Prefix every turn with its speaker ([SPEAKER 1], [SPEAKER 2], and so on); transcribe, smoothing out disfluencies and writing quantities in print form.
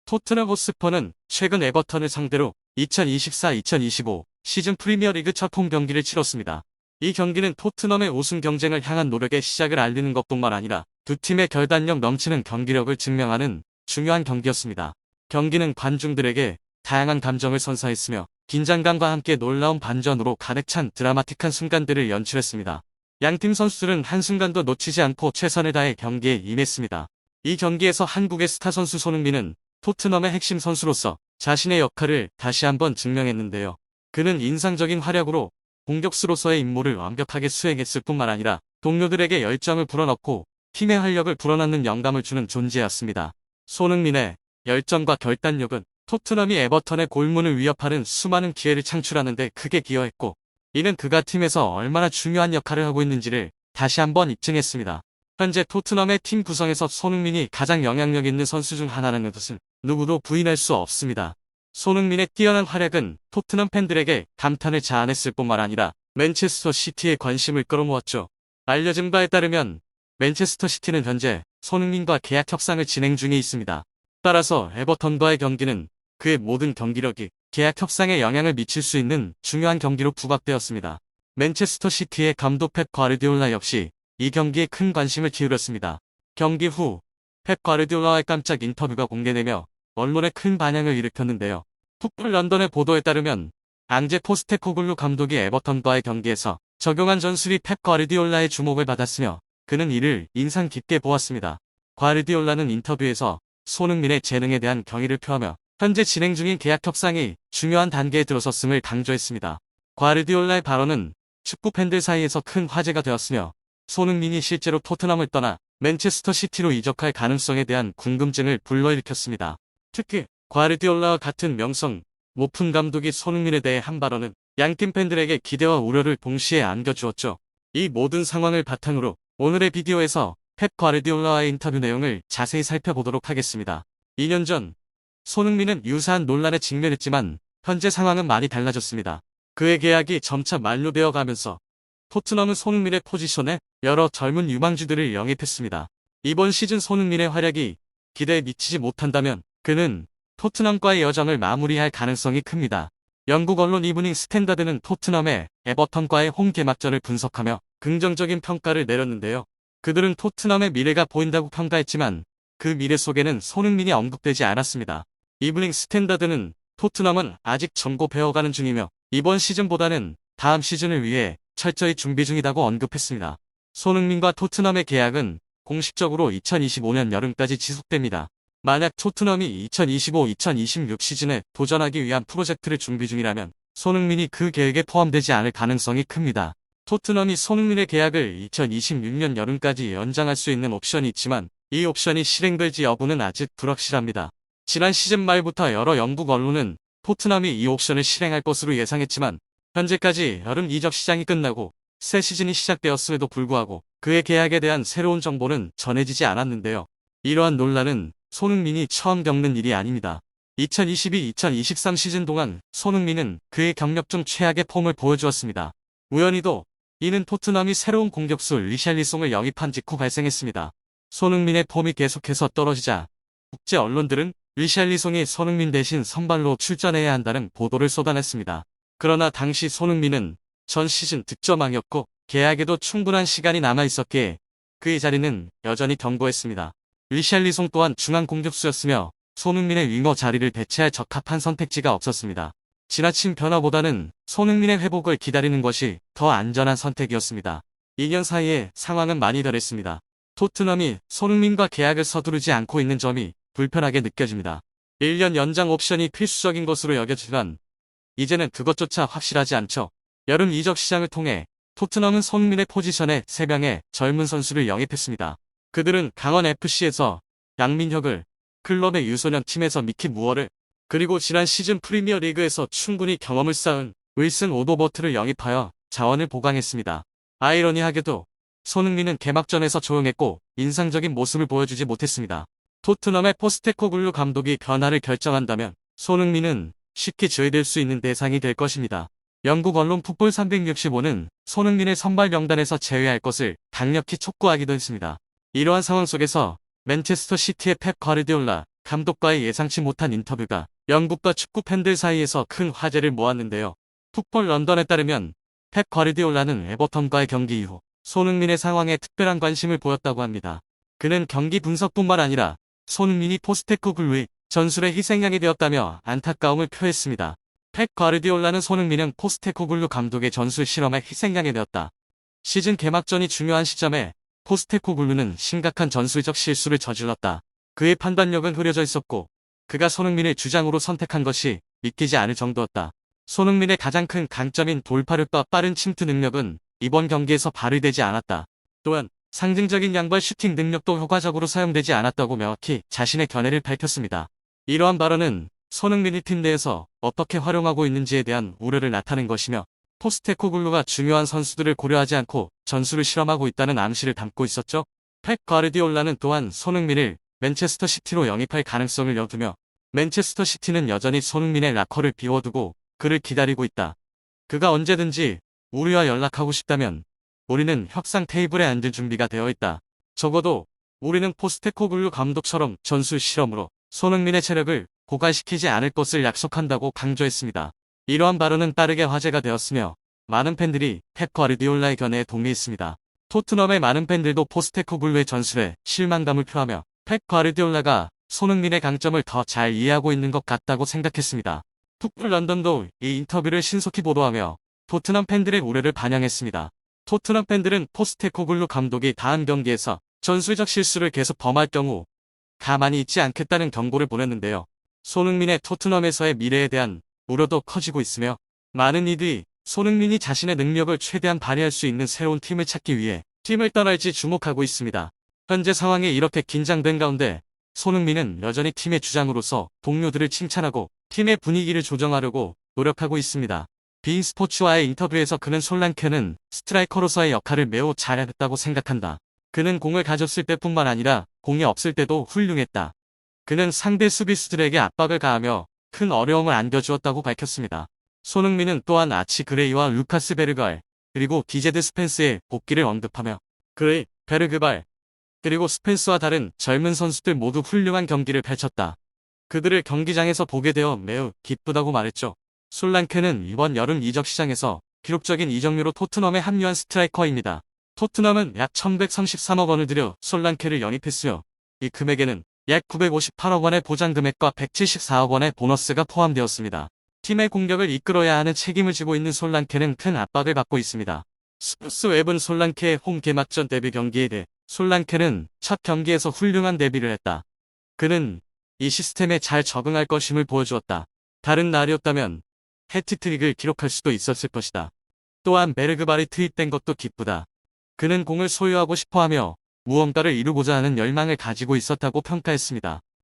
[SPEAKER 1] 토트넘 호스퍼는 최근 에버턴을 상대로 2024-2025 시즌 프리미어리그 첫 홈 경기를 치렀습니다. 이 경기는 토트넘의 우승 경쟁을 향한 노력의 시작을 알리는 것뿐만 아니라 두 팀의 결단력 넘치는 경기력을 증명하는 중요한 경기였습니다. 경기는 관중들에게 다양한 감정을 선사했으며 긴장감과 함께 놀라운 반전으로 가득 찬 드라마틱한 순간들을 연출했습니다. 양팀 선수들은 한순간도 놓치지 않고 최선을 다해 경기에 임했습니다. 이 경기에서 한국의 스타 선수 손흥민은 토트넘의 핵심 선수로서 자신의 역할을 다시 한번 증명했는데요. 그는 인상적인 활약으로 공격수로서의 임무를 완벽하게 수행했을 뿐만 아니라 동료들에게 열정을 불어넣고 팀의 활력을 불어넣는 영감을 주는 존재였습니다. 손흥민의 열정과 결단력은 토트넘이 에버턴의 골문을 위협하는 수많은 기회를 창출하는 데 크게 기여했고, 이는 그가 팀에서 얼마나 중요한 역할을 하고 있는지를 다시 한번 입증했습니다. 현재 토트넘의 팀 구성에서 손흥민이 가장 영향력 있는 선수 중 하나라는 것은 누구도 부인할 수 없습니다. 손흥민의 뛰어난 활약은 토트넘 팬들에게 감탄을 자아냈을 뿐만 아니라 맨체스터 시티의 관심을 끌어모았죠. 알려진 바에 따르면 맨체스터 시티는 현재 손흥민과 계약 협상을 진행 중에 있습니다. 따라서 에버턴과의 경기는 그의 모든 경기력이 계약 협상에 영향을 미칠 수 있는 중요한 경기로 부각되었습니다. 맨체스터 시티의 감독 펩 과르디올라 역시 이 경기에 큰 관심을 기울였습니다. 경기 후 펩 과르디올라와의 깜짝 인터뷰가 공개되며 언론에 큰 반향을 일으켰는데요. 풋볼 런던의 보도에 따르면 앙제 포스테코글루 감독이 에버턴과의 경기에서 적용한 전술이 펩 과르디올라의 주목을 받았으며 그는 이를 인상 깊게 보았습니다. 과르디올라는 인터뷰에서 손흥민의 재능에 대한 경의를 표하며 현재 진행 중인 계약 협상이 중요한 단계에 들어섰음을 강조했습니다. 과르디올라의 발언은 축구 팬들 사이에서 큰 화제가 되었으며 손흥민이 실제로 토트넘을 떠나 맨체스터 시티로 이적할 가능성에 대한 궁금증을 불러일으켰습니다. 특히 과르디올라와 같은 명성 높은 감독이 손흥민에 대해 한 발언은 양팀 팬들에게 기대와 우려를 동시에 안겨주었죠. 이 모든 상황을 바탕으로 오늘의 비디오에서 펩 과르디올라와의 인터뷰 내용을 자세히 살펴보도록 하겠습니다. 2년 전 손흥민은 유사한 논란에 직면했지만 현재 상황은 많이 달라졌습니다. 그의 계약이 점차 만료되어 가면서 토트넘은 손흥민의 포지션에 여러 젊은 유망주들을 영입했습니다. 이번 시즌 손흥민의 활약이 기대에 미치지 못한다면 그는 토트넘과의 여정을 마무리할 가능성이 큽니다. 영국 언론 이브닝 스탠다드는 토트넘의 에버턴과의 홈 개막전을 분석하며 긍정적인 평가를 내렸는데요. 그들은 토트넘의 미래가 보인다고 평가했지만 그 미래 속에는 손흥민이 언급되지 않았습니다. 이브닝 스탠다드는 토트넘은 아직 전고 배워가는 중이며 이번 시즌보다는 다음 시즌을 위해 철저히 준비 중이라고 언급했습니다. 손흥민과 토트넘의 계약은 공식적으로 2025년 여름까지 지속됩니다. 만약 토트넘이 2025-2026 시즌에 도전하기 위한 프로젝트를 준비 중이라면 손흥민이 그 계획에 포함되지 않을 가능성이 큽니다. 토트넘이 손흥민의 계약을 2026년 여름까지 연장할 수 있는 옵션이 있지만 이 옵션이 실행될지 여부는 아직 불확실합니다. 지난 시즌 말부터 여러 영국 언론은 토트넘이 이 옵션을 실행할 것으로 예상했지만 현재까지 여름 이적 시장이 끝나고 새 시즌이 시작되었음에도 불구하고 그의 계약에 대한 새로운 정보는 전해지지 않았는데요. 이러한 논란은 손흥민이 처음 겪는 일이 아닙니다. 2022-2023 시즌 동안 손흥민은 그의 경력 중 최악의 폼을 보여주었습니다. 우연히도 이는 토트넘이 새로운 공격수 리샬리송을 영입한 직후 발생했습니다. 손흥민의 폼이 계속해서 떨어지자 국제 언론들은 리샬리송이 손흥민 대신 선발로 출전해야 한다는 보도를 쏟아냈습니다. 그러나 당시 손흥민은 전 시즌 득점왕이었고 계약에도 충분한 시간이 남아있었기에 그의 자리는 여전히 견고했습니다. 리샬리송 또한 중앙 공격수였으며 손흥민의 윙어 자리를 대체할 적합한 선택지가 없었습니다. 지나친 변화보다는 손흥민의 회복을 기다리는 것이 더 안전한 선택이었습니다. 2년 사이에 상황은 많이 변했습니다. 토트넘이 손흥민과 계약을 서두르지 않고 있는 점이 불편하게 느껴집니다. 1년 연장 옵션이 필수적인 것으로 여겨지지만 이제는 그것조차 확실하지 않죠. 여름 이적 시장을 통해 토트넘은 손흥민의 포지션에 3명의 젊은 선수를 영입했습니다. 그들은 강원FC에서 양민혁을, 클럽의 유소년 팀에서 미키 무어를, 그리고 지난 시즌 프리미어 리그에서 충분히 경험을 쌓은 윌슨 오도버트를 영입하여 자원을 보강했습니다. 아이러니하게도 손흥민은 개막전에서 조용했고 인상적인 모습을 보여주지 못했습니다. 토트넘의 포스테코글루 감독이 변화를 결정한다면 손흥민은 쉽게 제외될 수 있는 대상이 될 것입니다. 영국 언론 풋볼 365는 손흥민의 선발 명단에서 제외할 것을 강력히 촉구하기도 했습니다. 이러한 상황 속에서 맨체스터 시티의 펩 과르디올라 감독과의 예상치 못한 인터뷰가 영국과 축구 팬들 사이에서 큰 화제를 모았는데요. 풋볼 런던에 따르면 펩 과르디올라는 에버턴과의 경기 이후 손흥민의 상황에 특별한 관심을 보였다고 합니다. 그는 경기 분석뿐만 아니라 손흥민이 포스테코글루의 전술의 희생양이 되었다며 안타까움을 표했습니다. 펩 과르디올라는 손흥민은 포스테코글루 감독의 전술 실험의 희생양이 되었다. 시즌 개막전이 중요한 시점에 포스테코글루는 심각한 전술적 실수를 저질렀다. 그의 판단력은 흐려져 있었고 그가 손흥민을 주장으로 선택한 것이 믿기지 않을 정도였다. 손흥민의 가장 큰 강점인 돌파력과 빠른 침투 능력은 이번 경기에서 발휘되지 않았다. 또한 상징적인 양발 슈팅 능력도 효과적으로 사용되지 않았다고 명확히 자신의 견해를 밝혔습니다. 이러한 발언은 손흥민이 팀 내에서 어떻게 활용하고 있는지에 대한 우려를 나타낸 것이며 포스테코글루가 중요한 선수들을 고려하지 않고 전술을 실험하고 있다는 암시를 담고 있었죠. 펩 과르디올라는 또한 손흥민을 맨체스터 시티로 영입할 가능성을 여두며 맨체스터 시티는 여전히 손흥민의 라커를 비워두고 그를 기다리고 있다. 그가 언제든지 우리와 연락하고 싶다면 우리는 협상 테이블에 앉을 준비가 되어 있다. 적어도 우리는 포스테코글루 감독처럼 전술 실험으로 손흥민의 체력을 고갈시키지 않을 것을 약속한다고 강조했습니다. 이러한 발언은 빠르게 화제가 되었으며 많은 팬들이 펩 과르디올라의 견해에 동의했습니다. 토트넘의 많은 팬들도 포스테코글루의 전술에 실망감을 표하며 펩 과르디올라가 손흥민의 강점을 더 잘 이해하고 있는 것 같다고 생각했습니다. 풋볼 런던도 이 인터뷰를 신속히 보도하며 토트넘 팬들의 우려를 반영했습니다. 토트넘 팬들은 포스테코글루 감독이 다음 경기에서 전술적 실수를 계속 범할 경우 가만히 있지 않겠다는 경고를 보냈는데요. 손흥민의 토트넘에서의 미래에 대한 우려도 커지고 있으며 많은 이들이 손흥민이 자신의 능력을 최대한 발휘할 수 있는 새로운 팀을 찾기 위해 팀을 떠날지 주목하고 있습니다. 현재 상황이 이렇게 긴장된 가운데 손흥민은 여전히 팀의 주장으로서 동료들을 칭찬하고 팀의 분위기를 조정하려고 노력하고 있습니다. 빈 스포츠와의 인터뷰에서 그는 솔랑케는 스트라이커로서의 역할을 매우 잘했다고 생각한다. 그는 공을 가졌을 때뿐만 아니라 공이 없을 때도 훌륭했다. 그는 상대 수비수들에게 압박을 가하며 큰 어려움을 안겨주었다고 밝혔습니다. 손흥민은 또한 아치 그레이와 루카스 베르갈 그리고 디제드 스펜스의 복귀를 언급하며 그레이, 베르그발 그리고 스펜스와 다른 젊은 선수들 모두 훌륭한 경기를 펼쳤다. 그들을 경기장에서 보게 되어 매우 기쁘다고 말했죠. 솔랑케는 이번 여름 이적 시장에서 기록적인 이적료로 토트넘에 합류한 스트라이커입니다. 토트넘은 약 1133억 원을 들여 솔랑케를 영입했으며 이 금액에는 약 958억 원의 보장금액과 174억 원의 보너스가 포함되었습니다. 팀의 공격을 이끌어야 하는 책임을 지고 있는 솔랑케는 큰 압박을 받고 있습니다. 스포츠 웹은 솔랑케의 홈 개막전 데뷔 경기에 대해 솔랑케는 첫 경기에서 훌륭한 데뷔를 했다. 그는 이 시스템에 잘 적응할 것임을 보여주었다. 다른 날이었다면 해트트릭을 기록할 수도 있었을 것이다. 또한 베르그발이 투입된 것도 기쁘다. 그는 공을 소유하고 싶어하며 무언가를 이루고자 하는 열망을 가지고 있었다고 평가했습니다.